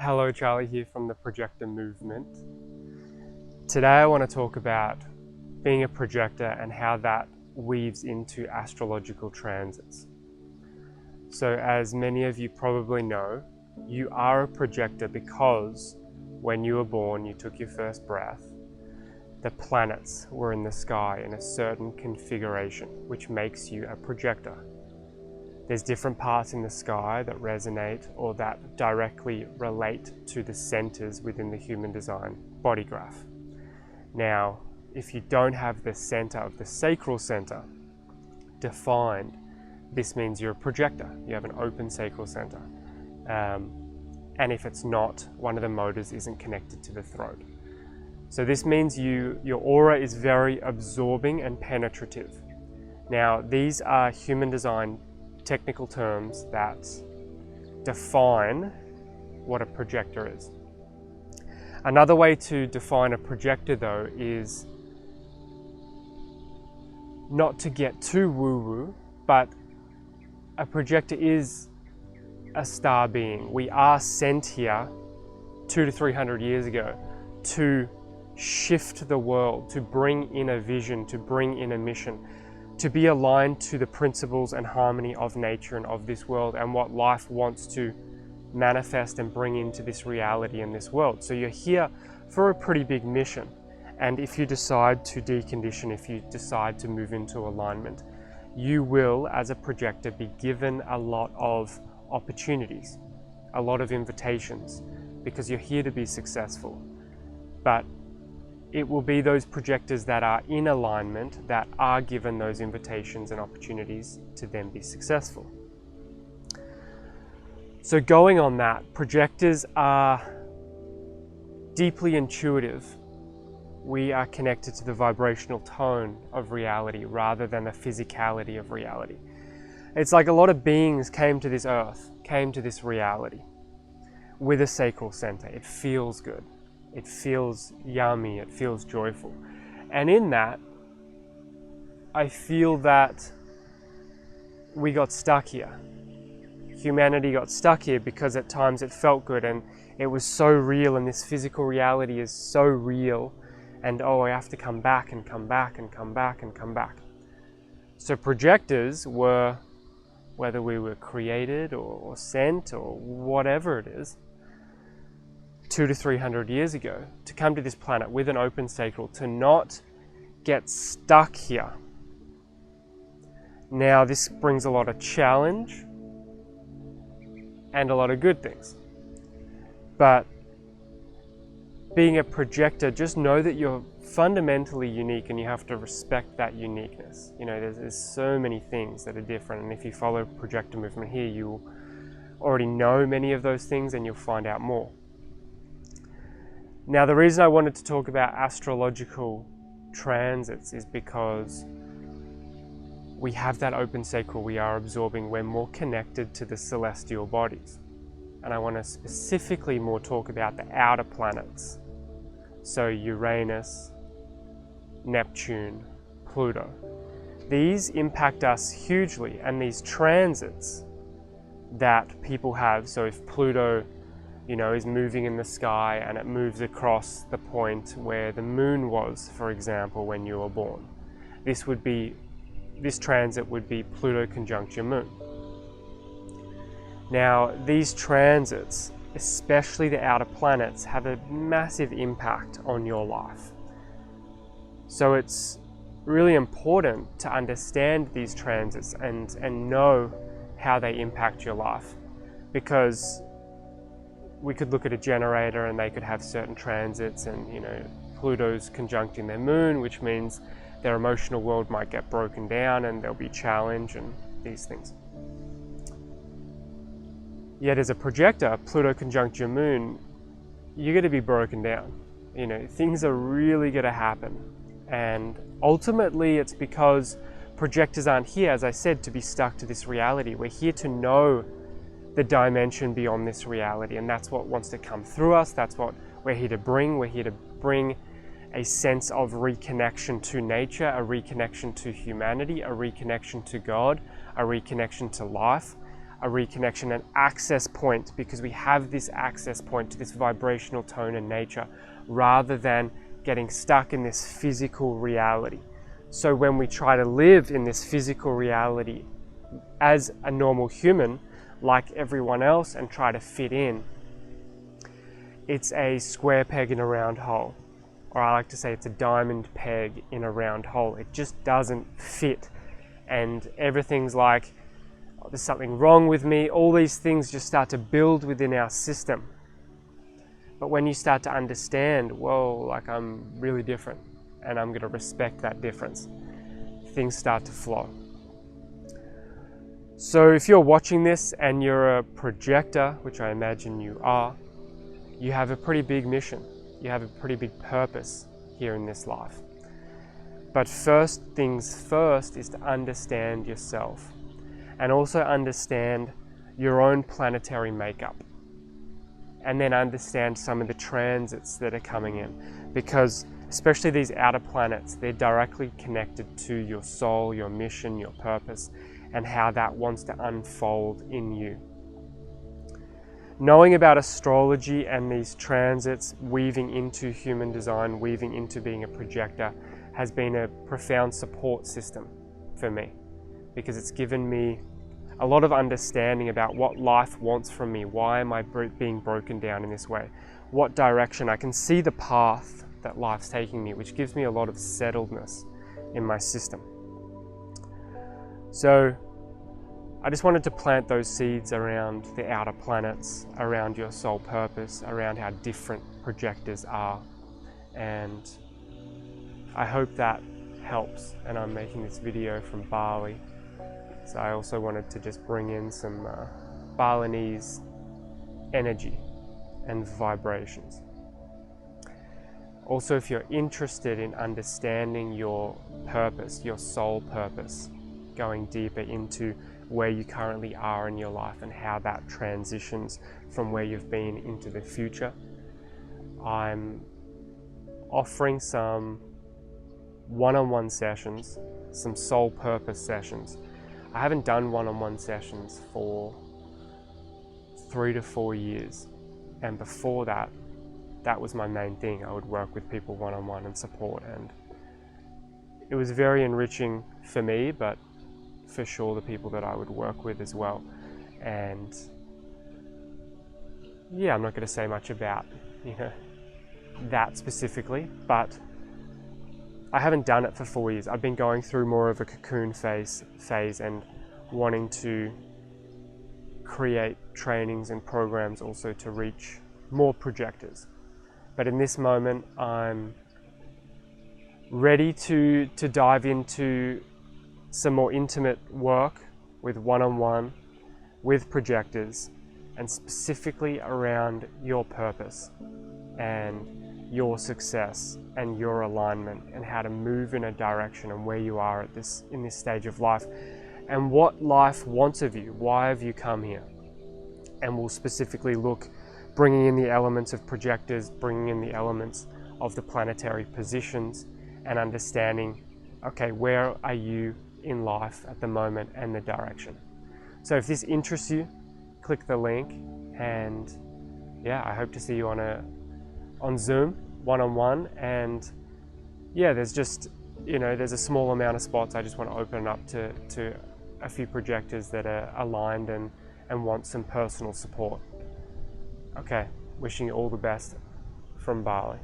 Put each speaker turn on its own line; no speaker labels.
Hello, Charlie here from the Projector movement. Today I want to talk about being a projector and how that weaves into astrological transits. So as many of you probably know, you are a projector because when you were born, you took your first breath, the planets were in the sky in a certain configuration, which makes you a projector. There's different parts in the sky that resonate or that directly relate to the centers within the human design body graph. Now, if you don't have the center of the sacral center defined, this means you're a projector. You have an open sacral center. And if it's not, one of the motors isn't connected to the throat. So this means your aura is very absorbing and penetrative. Now, these are human design technical terms that define what a projector is. Another way to define a projector, though, is not to get too woo-woo, but a projector is a star being. We are sent here 200 to 300 years ago to shift the world, to bring in a vision, to bring in a mission, to be aligned to the principles and harmony of nature and of this world and what life wants to manifest and bring into this reality in this world. So you're here for a pretty big mission. And if you decide to decondition, if you decide to move into alignment, you will, as a projector, be given a lot of opportunities, a lot of invitations, because you're here to be successful. But it will be those projectors that are in alignment that are given those invitations and opportunities to then be successful. So going on that, projectors are deeply intuitive. We are connected to the vibrational tone of reality rather than the physicality of reality. It's like a lot of beings came to this earth, came to this reality with a sacral center. It feels good. It feels yummy, it feels joyful. And in that, I feel that we got stuck here. Humanity got stuck here because at times it felt good and it was so real, and this physical reality is so real, and oh, I have to come back and come back and come back and come back. So projectors were, whether we were created or sent or whatever it is, 200 to 300 years ago, to come to this planet with an open sacral, to not get stuck here. Now, this brings a lot of challenge and a lot of good things. But being a projector, just know that you're fundamentally unique and you have to respect that uniqueness. You know, there's so many things that are different, and if you follow projector movement here, you'll already know many of those things and you'll find out more. Now, the reason I wanted to talk about astrological transits is because we have that open sacral, we are absorbing, we're more connected to the celestial bodies. And I want to specifically more talk about the outer planets. So Uranus, Neptune, Pluto. These impact us hugely, and these transits that people have, so if Pluto is moving in the sky and it moves across the point where the moon was, for example, when you were born. This transit would be Pluto conjunct your moon. Now, these transits, especially the outer planets, have a massive impact on your life. So it's really important to understand these transits and know how they impact your life, because we could look at a generator and they could have certain transits, and Pluto's conjuncting their moon, which means their emotional world might get broken down and there'll be challenge and these things. Yet as a projector, Pluto conjunct your moon, you're going to be broken down. Things are really going to happen. And ultimately it's because projectors aren't here, as I said, to be stuck to this reality. We're here to know the dimension beyond this reality, and that's what wants to come through us. That's what we're here to bring. We're here to bring a sense of reconnection to nature, a reconnection to humanity, a reconnection to God, a reconnection to life, a reconnection, an access point, because we have this access point to this vibrational tone and nature, rather than getting stuck in this physical reality. So when we try to live in this physical reality as a normal human, like everyone else, and try to fit in, it's a square peg in a round hole. Or I like to say it's a diamond peg in a round hole. It just doesn't fit. And everything's like, oh, there's something wrong with me. All these things just start to build within our system. But when you start to understand, whoa, like I'm really different, and I'm going to respect that difference, things start to flow. So if you're watching this and you're a projector, which I imagine you are, you have a pretty big mission. You have a pretty big purpose here in this life. But first things first is to understand yourself, and also understand your own planetary makeup, and then understand some of the transits that are coming in, because especially these outer planets, they're directly connected to your soul, your mission, your purpose, and how that wants to unfold in you. Knowing about astrology and these transits weaving into human design, weaving into being a projector, has been a profound support system for me, because it's given me a lot of understanding about what life wants from me. Why am I being broken down in this way? What direction? I can see the path that life's taking me, which gives me a lot of settledness in my system. So I just wanted to plant those seeds around the outer planets, around your soul purpose, around how different projectors are. And I hope that helps. And I'm making this video from Bali. So I also wanted to just bring in some Balinese energy and vibrations. Also, if you're interested in understanding your purpose, your soul purpose, going deeper into where you currently are in your life and how that transitions from where you've been into the future, I'm offering some one-on-one sessions, some soul purpose sessions. I haven't done one-on-one sessions for 3 to 4 years, and before that, that was my main thing. I would work with people one-on-one and support, and it was very enriching for me, but for sure the people that I would work with as well. And yeah, I'm not going to say much about, that specifically, but I haven't done it for 4 years. I've been going through more of a cocoon phase and wanting to create trainings and programs also to reach more projectors. But in this moment, I'm ready to dive into some more intimate work with one-on-one, with projectors, and specifically around your purpose and your success and your alignment, and how to move in a direction and where you are in this stage of life, and what life wants of you. Why have you come here? And we'll specifically look, bringing in the elements of projectors, bringing in the elements of the planetary positions, and understanding, okay, where are you in life at the moment and the direction. So if this interests you, click the link, and yeah, I hope to see you on Zoom one-on-one. And yeah, there's just, there's a small amount of spots. I just want to open it up to a few projectors that are aligned and want some personal support. Okay, wishing you all the best from Bali.